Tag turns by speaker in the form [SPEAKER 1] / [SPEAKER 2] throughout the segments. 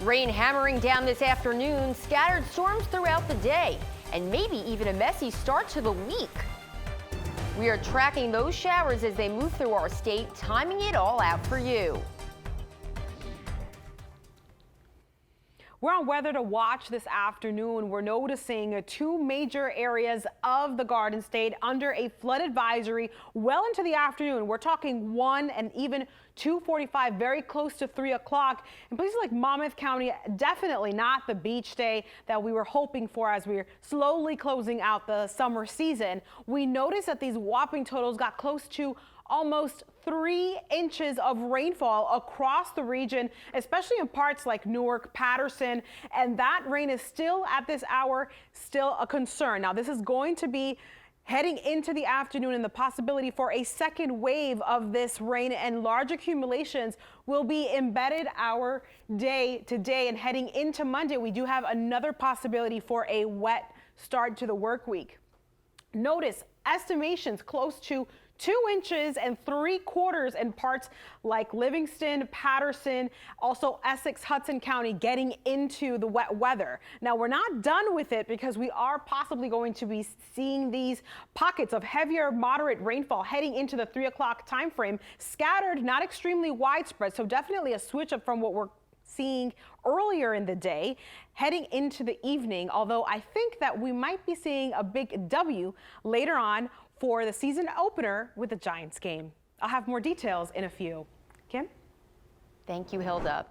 [SPEAKER 1] Rain hammering down this afternoon, scattered storms throughout the day, and maybe even a messy start to the week. We are tracking those showers as they move through our state, timing it all out for you.
[SPEAKER 2] We're on weather to watch this afternoon. We're noticing two major areas of the Garden State under a flood advisory well into the afternoon. We're talking 1 and even 2:45, very close to 3 o'clock. In places like Monmouth County, definitely not the beach day that we were hoping for as we're slowly closing out the summer season. We noticed that these whopping totals got close to almost 3 inches of rainfall across the region, especially in parts like Newark, Patterson, and that rain is still at this hour still a concern. Now, this is going to be heading into the afternoon, and the possibility for a second wave of this rain and large accumulations will be embedded our day to day. And heading into Monday, we do have another possibility for a wet start to the work week. Notice estimations close to 2 inches and 3/4 in parts like Livingston, Patterson, also Essex, Hudson County getting into the wet weather. Now, we're not done with it because we are possibly going to be seeing these pockets of heavier, moderate rainfall heading into the 3 o'clock time frame, scattered, not extremely widespread. So definitely a switch up from what we're seeing earlier in the day heading into the evening, although I think that we might be seeing a big W later on for the season opener with the Giants game. I'll have more details in a few. Kim?
[SPEAKER 1] Thank you, Hilda.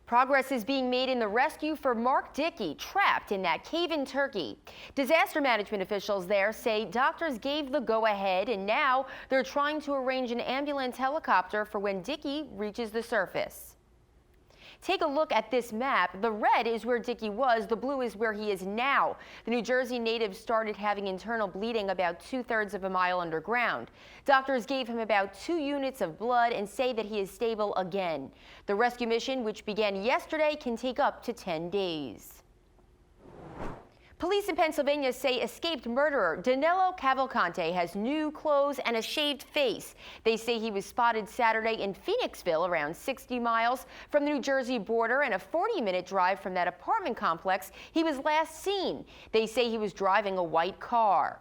[SPEAKER 1] Progress is being made in the rescue for Mark Dickey, trapped in that cave in Turkey. Disaster management officials there say doctors gave the go-ahead, and now they're trying to arrange an ambulance helicopter for when Dickey reaches the surface. Take a look at this map. The red is where Dickey was. The blue is where he is now. The New Jersey native started having internal bleeding about 2/3 of a mile underground. Doctors gave him about 2 units of blood and say that he is stable again. The rescue mission, which began yesterday, can take up to 10 days. Police in Pennsylvania say escaped murderer Danilo Cavalcante has new clothes and a shaved face. They say he was spotted Saturday in Phoenixville, around 60 miles from the New Jersey border, and a 40-minute drive from that apartment complex he was last seen. They say he was driving a white car.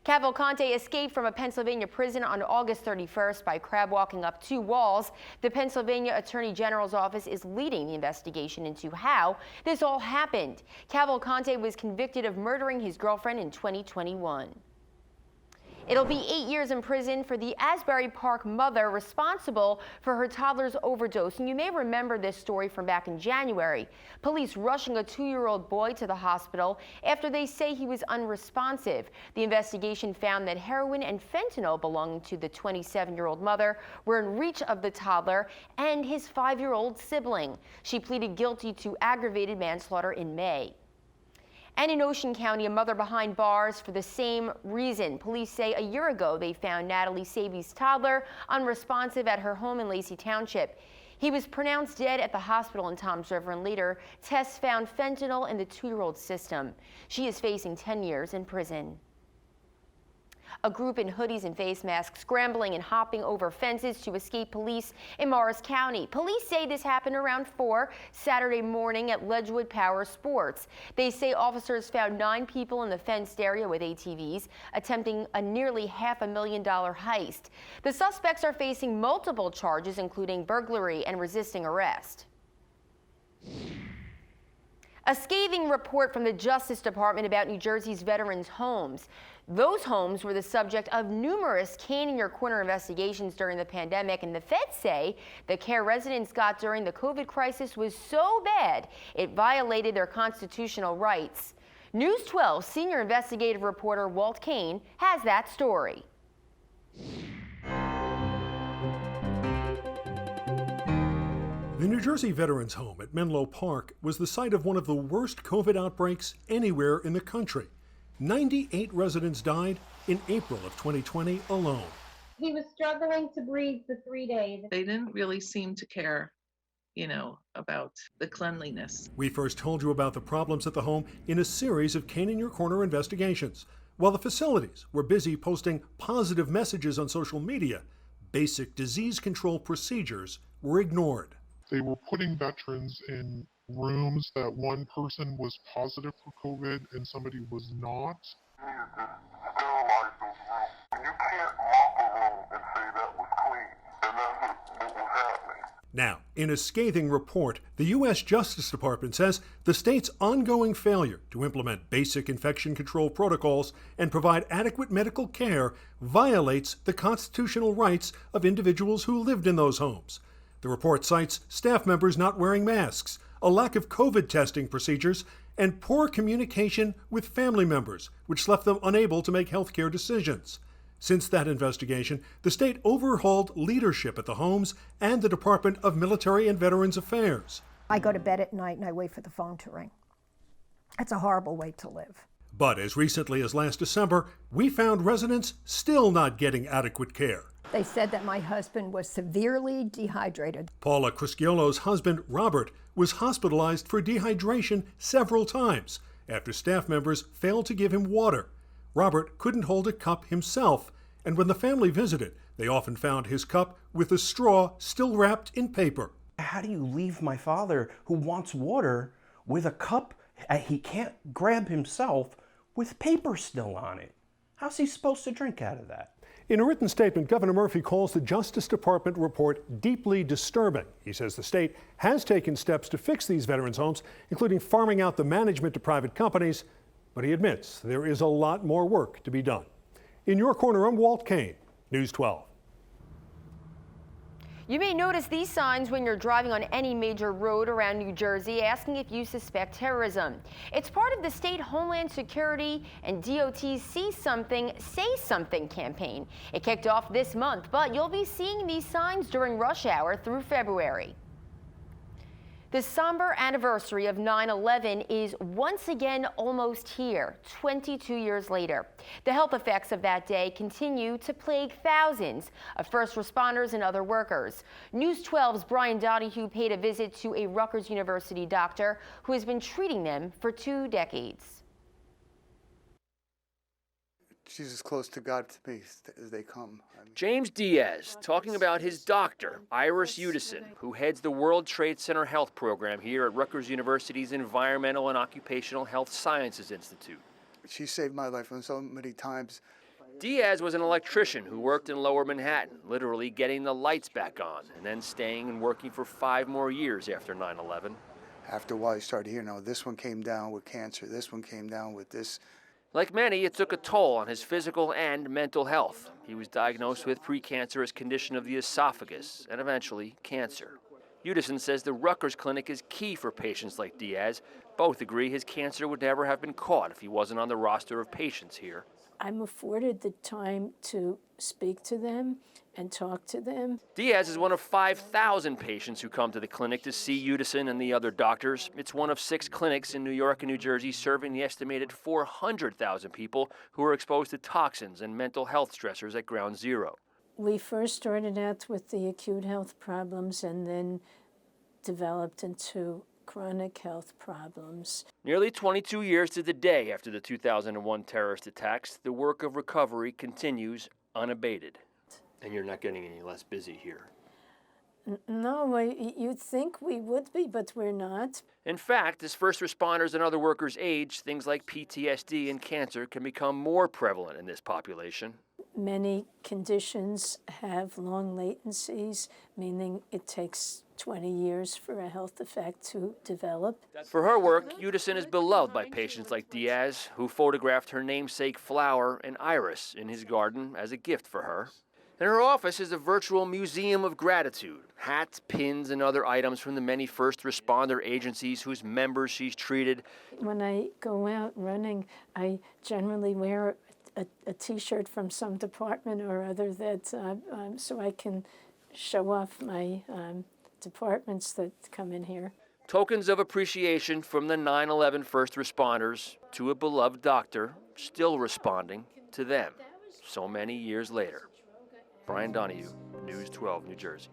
[SPEAKER 1] Cavalcante escaped from a Pennsylvania prison on August 31st by crab walking up 2 walls. The Pennsylvania Attorney General's office is leading the investigation into how this all happened. Cavalcante was convicted of murdering his girlfriend in 2021. It'll be 8 years in prison for the Asbury Park mother responsible for her toddler's overdose. And you may remember this story from back in January. Police rushing a 2-year-old boy to the hospital after they say he was unresponsive. The investigation found that heroin and fentanyl belonging to the 27-year-old mother were in reach of the toddler and his 5-year-old sibling. She pleaded guilty to aggravated manslaughter in May. And in Ocean County, a mother behind bars for the same reason. Police say a year ago they found Natalie Saby's toddler unresponsive at her home in Lacey Township. He was pronounced dead at the hospital in Toms River, and later tests found fentanyl in the 2-year-old's system. She is facing 10 years in prison. A group in hoodies and face masks scrambling and hopping over fences to escape police in Morris County. Police say this happened around 4 Saturday morning at Ledgewood Power Sports. They say officers found 9 people in the fenced area with ATVs attempting a nearly $500,000 heist. The suspects are facing multiple charges, including burglary and resisting arrest. A scathing report from the Justice Department about New Jersey's veterans' homes. Those homes were the subject of numerous cane in your corner investigations during the pandemic, and the feds say the care residents got during the COVID crisis was so bad it violated their constitutional rights. News 12 senior investigative reporter Walt Kane has that story.
[SPEAKER 3] The New Jersey Veterans Home at Menlo Park was the site of one of the worst COVID outbreaks anywhere in the country. 98 residents died in April of 2020 alone.
[SPEAKER 4] He was struggling to breathe for 3 days.
[SPEAKER 5] They didn't really seem to care, about the cleanliness.
[SPEAKER 3] We first told you about the problems at the home in a series of Cane in Your Corner investigations. While the facilities were busy posting positive messages on social media, basic disease control procedures were ignored.
[SPEAKER 6] They were putting veterans in rooms that one person was positive for COVID and somebody was not.
[SPEAKER 7] You need to sterilize those rooms. You can't mop a room and say that was clean. And that's what was happening.
[SPEAKER 3] Now, in a scathing report, the U.S. Justice Department says the state's ongoing failure to implement basic infection control protocols and provide adequate medical care violates the constitutional rights of individuals who lived in those homes. The report cites staff members not wearing masks, a lack of COVID testing procedures, and poor communication with family members, which left them unable to make healthcare decisions. Since that investigation, the state overhauled leadership at the homes and the Department of Military and Veterans Affairs.
[SPEAKER 8] I go to bed at night and I wait for the phone to ring. It's a horrible way to live.
[SPEAKER 3] But as recently as last December, we found residents still not getting adequate care.
[SPEAKER 8] They said that my husband was severely dehydrated.
[SPEAKER 3] Paula Crisciolo's husband, Robert, was hospitalized for dehydration several times after staff members failed to give him water. Robert couldn't hold a cup himself, and when the family visited, they often found his cup with a straw still wrapped in paper.
[SPEAKER 9] How do you leave my father, who wants water, with a cup he can't grab himself with paper still on it? How's he supposed to drink out of that?
[SPEAKER 3] In a written statement, Governor Murphy calls the Justice Department report deeply disturbing. He says the state has taken steps to fix these veterans' homes, including farming out the management to private companies, but he admits there is a lot more work to be done. In your corner, I'm Walt Kane, News 12.
[SPEAKER 1] You may notice these signs when you're driving on any major road around New Jersey asking if you suspect terrorism. It's part of the state Homeland Security and DOT's See Something, Say Something campaign. It kicked off this month, but you'll be seeing these signs during rush hour through February. The somber anniversary of 9/11 is once again almost here, 22 years later. The health effects of that day continue to plague thousands of first responders and other workers. News 12's Brian Donahue paid a visit to a Rutgers University doctor who has been treating them for 2 decades.
[SPEAKER 10] She's as close to God to me as they come.
[SPEAKER 11] James Diaz talking about his doctor, Iris Udison, who heads the World Trade Center Health Program here at Rutgers University's Environmental and Occupational Health Sciences Institute.
[SPEAKER 10] She saved my life so many times.
[SPEAKER 11] Diaz was an electrician who worked in Lower Manhattan, literally getting the lights back on, and then staying and working for 5 more years after 9/11.
[SPEAKER 10] After a while, you started hearing, oh, this one came down with cancer, this one came down with this.
[SPEAKER 11] Like many, it took a toll on his physical and mental health. He was diagnosed with precancerous condition of the esophagus and eventually cancer. Udison says the Rutgers Clinic is key for patients like Diaz. Both agree his cancer would never have been caught if he wasn't on the roster of patients here.
[SPEAKER 12] I'm afforded the time to speak to them and talk to them.
[SPEAKER 11] Diaz is one of 5,000 patients who come to the clinic to see Udison and the other doctors. It's one of 6 clinics in New York and New Jersey serving the estimated 400,000 people who are exposed to toxins and mental health stressors at ground zero.
[SPEAKER 12] We first started out with the acute health problems and then developed into chronic health problems.
[SPEAKER 11] Nearly 22 years to the day after the 2001 terrorist attacks, the work of recovery continues unabated. And you're not getting any less busy here.
[SPEAKER 12] No, you'd think we would be, but we're not.
[SPEAKER 11] In fact, as first responders and other workers age, things like PTSD and cancer can become more prevalent in this population.
[SPEAKER 12] Many conditions have long latencies, meaning it takes 20 years for a health effect to develop.
[SPEAKER 11] For her work, Udison is beloved by patients like Diaz, who photographed her namesake flower and iris in his garden as a gift for her. And her office is a virtual museum of gratitude. Hats, pins, and other items from the many first responder agencies whose members she's treated.
[SPEAKER 12] When I go out running, I generally wear a T-shirt from some department or other that so I can show off my departments that come in here.
[SPEAKER 11] Tokens of appreciation from the 9/11 first responders to a beloved doctor still responding to them so many years later. Brian Donahue, News 12, New Jersey.